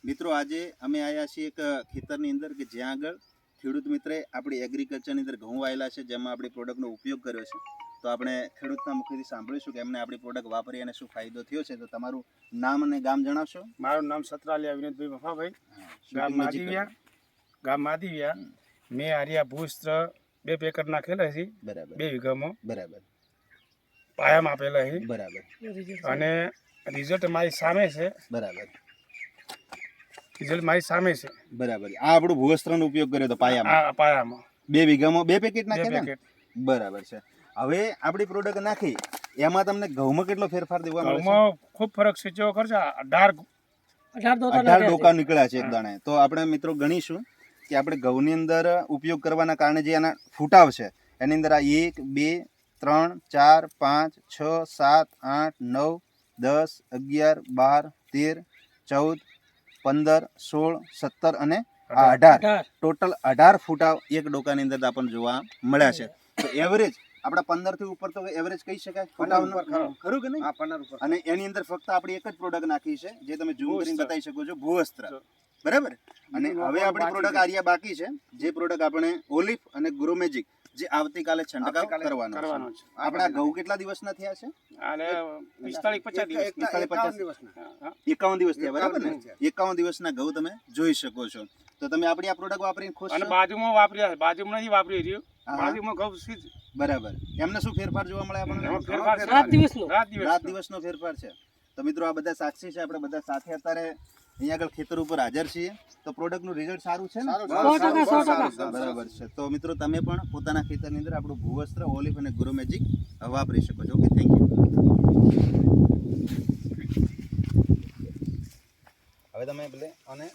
મિત્રો આજે અમે આવ્યા છીએ એક ખેતરની અંદર કે જ્યાં આગળ ખેડૂત મિત્રે આપણી એગ્રીકલ્ચરની અંદર ઘઉં વાયેલા છે, જેમાં આપણી પ્રોડક્ટનો ઉપયોગ કર્યો છે. તો આપણે ખેડૂતના મુખેથી સાંભળીશું કે એમને આપણી પ્રોડક્ટ વાપરી અને શું ફાયદો થયો છે. તો તમારું નામ અને ગામ જણાવશો? મારું નામ સતરાલિયા વિનોદભાઈ વફાભાઈ, ગામ માધીવિયા. મેં આર્યા ભૂસ્ત્ર 2 પેકર નાખેલા છે. બરાબર. 2 વીઘામાં બરાબર. પાયામાં આપેલા છે. બરાબર. અને રિઝલ્ટ મારી સામે છે. બરાબર. રિઝલ્ટ મારી સામે છે. બરાબર. આ આપણું ભૂવસ્ત્રનો ઉપયોગ કર્યો તો પાયામાં. પાયામાં 2 વીઘામાં 2 પેકેટ 2 નાખ્યા. પેકેટ. બરાબર છે. હવે આપણી પ્રોડક્ટ નાખી એમાં તમને ઘઉંમાં કેટલો ફેરફાર દેવા મળે છે? ઘઉંમાં ખૂબ ફરક છે. જો ખર્ચ 18 ડોકા નીકળ્યા છે એક દાણે. તો આપણે મિત્રો ગણીશું કે આપણે ઘઉંની અંદર ઉપયોગ કરવાના કારણે જે આના ફૂટાવ છે એની અંદર આ 1 2 3 4 5 6 7 8 9 10 11 12 13 14 15 16 17 અને આ 18 ટોટલ 18 ફૂટાવ એક ડોકાની અંદર આપણને જોવા મળ્યા છે. તો એવરેજ આપણા 15 થી ઉપર તો એવરેજ કહી શકાય ફૂટાવનો, ખરું કે નહીં? 15 ઉપર. અને એની અંદર ફક્ત આપણે એક જ પ્રોડક્ટ નાખી છે જે તમે ઝૂમ કરીને બતાવી શકો છો, ભૂવસ્ત્ર. બરાબર. અને હવે આપણી પ્રોડક્ટ આર્યા બાકી છે, જે પ્રોડક્ટ આપણે ઓલિફ અને ગ્રોમેજિક જે આવતીકાલે છંટકાવ કરવાનો છે. આપણા ઘઉં કેટલા દિવસના થયા છે? 45-50 દિવસ. 51 દિવસ થયા. બરાબર ને? 51 દિવસના ઘઉં તમે જોઈ શકો છો. તો તમે આપણી આ પ્રોડક્ટ વાપરીને ખુશ છો? અને બાજુમાં વાપર્યા છે, બાજુમાં નથી વાપરી રહ્યું, બાજુમાં ઘઉં સીધ. બરાબર. એમને શું ફેરફાર જોવા મળે આપણને? રાત દિવસનો ફેરફાર છે. તો મિત્રો આ બધા સાક્ષી છે, આપણે બધા સાથે અત્યારે અહીંયા આગળ ખેતર ઉપર હાજર છીએ. તો પ્રોડક્ટનું રિઝલ્ટ સારું છે ને? 100%. બરાબર છે. તો મિત્રો તમે પણ પોતાના ખેતરની અંદર આપણું ભૂવસ્ત્ર, ઓલિફ અને ગ્રોમેજિક વાપરી શકો છો. Okay, thank you. હવે તમે ભલે અને